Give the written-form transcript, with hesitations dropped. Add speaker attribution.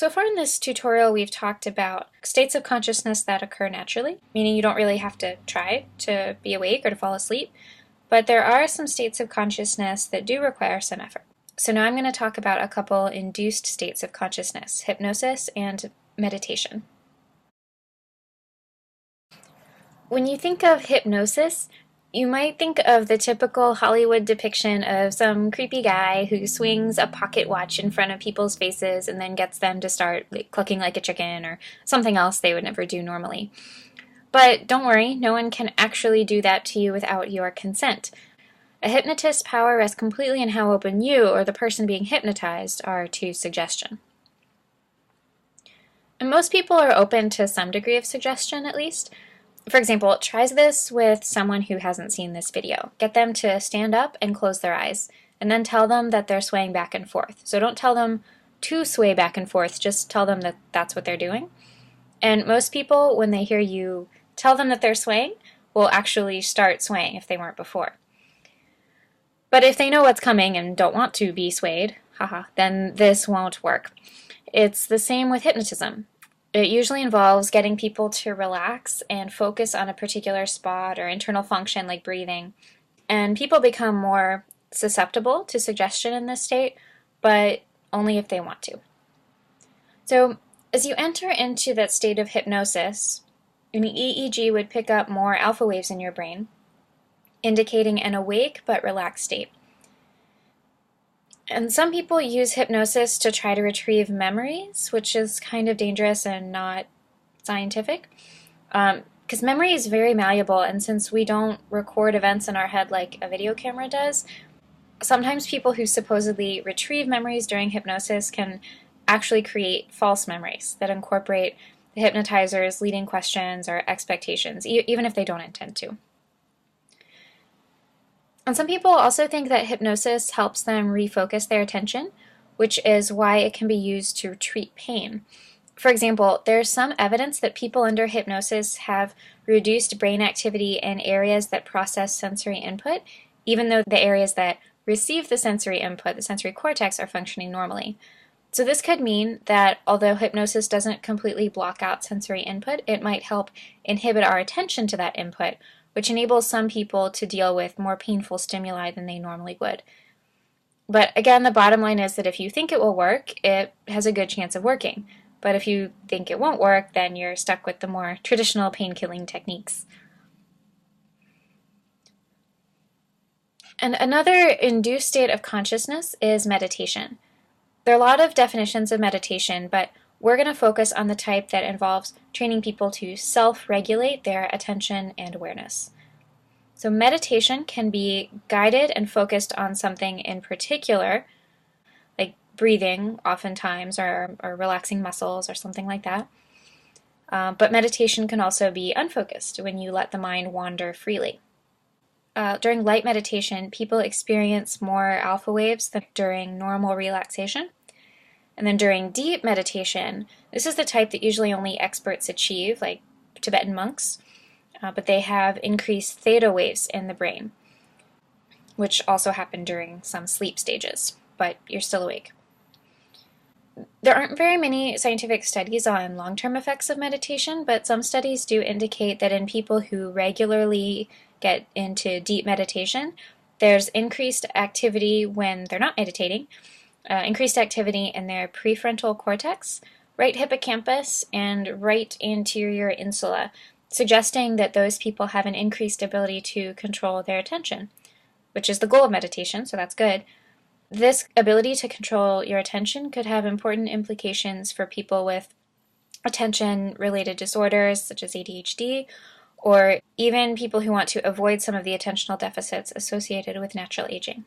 Speaker 1: So far in this tutorial, we've talked about states of consciousness that occur naturally, meaning you don't really have to try to be awake or to fall asleep, but there are some states of consciousness that do require some effort. So now I'm going to talk about a couple induced states of consciousness, hypnosis and meditation. When you think of hypnosis, you might think of the typical Hollywood depiction of some creepy guy who swings a pocket watch in front of people's faces and then gets them to start clucking like a chicken or something else they would never do normally. But don't worry, no one can actually do that to you without your consent. A hypnotist's power rests completely in how open you or the person being hypnotized are to suggestion. And most people are open to some degree of suggestion, at least. For example, try this with someone who hasn't seen this video. Get them to stand up and close their eyes, and then tell them that they're swaying back and forth. So don't tell them to sway back and forth, just tell them that that's what they're doing. And most people, when they hear you tell them that they're swaying, will actually start swaying if they weren't before. But if they know what's coming and don't want to be swayed, then this won't work. It's the same with hypnotism. It usually involves getting people to relax and focus on a particular spot or internal function like breathing. And people become more susceptible to suggestion in this state, but only if they want to. So as you enter into that state of hypnosis, an EEG would pick up more alpha waves in your brain, indicating an awake but relaxed state. And some people use hypnosis to try to retrieve memories, which is kind of dangerous and not scientific. Because memory is very malleable, and since we don't record events in our head like a video camera does, sometimes people who supposedly retrieve memories during hypnosis can actually create false memories that incorporate the hypnotizer's leading questions or expectations, even if they don't intend to. And some people also think that hypnosis helps them refocus their attention, which is why it can be used to treat pain. For example, there's some evidence that people under hypnosis have reduced brain activity in areas that process sensory input, even though the areas that receive the sensory input, the sensory cortex, are functioning normally. So this could mean that although hypnosis doesn't completely block out sensory input, it might help inhibit our attention to that input, which enables some people to deal with more painful stimuli than they normally would. But again, the bottom line is that if you think it will work, it has a good chance of working. But if you think it won't work, then you're stuck with the more traditional pain-killing techniques. And another induced state of consciousness is meditation. There are a lot of definitions of meditation, but we're going to focus on the type that involves training people to self-regulate their attention and awareness. So meditation can be guided and focused on something in particular, like breathing oftentimes, or relaxing muscles or something like that. But meditation can also be unfocused when you let the mind wander freely. During light meditation, people experience more alpha waves than during normal relaxation. And then during deep meditation, this is the type that usually only experts achieve, like Tibetan monks, but they have increased theta waves in the brain, which also happen during some sleep stages, but you're still awake. There aren't very many scientific studies on long-term effects of meditation, but some studies do indicate that in people who regularly get into deep meditation, there's increased activity when they're not meditating, increased activity in their prefrontal cortex, right hippocampus, and right anterior insula, suggesting that those people have an increased ability to control their attention, which is the goal of meditation, so that's good. This ability to control your attention could have important implications for people with attention-related disorders such as ADHD, or even people who want to avoid some of the attentional deficits associated with natural aging.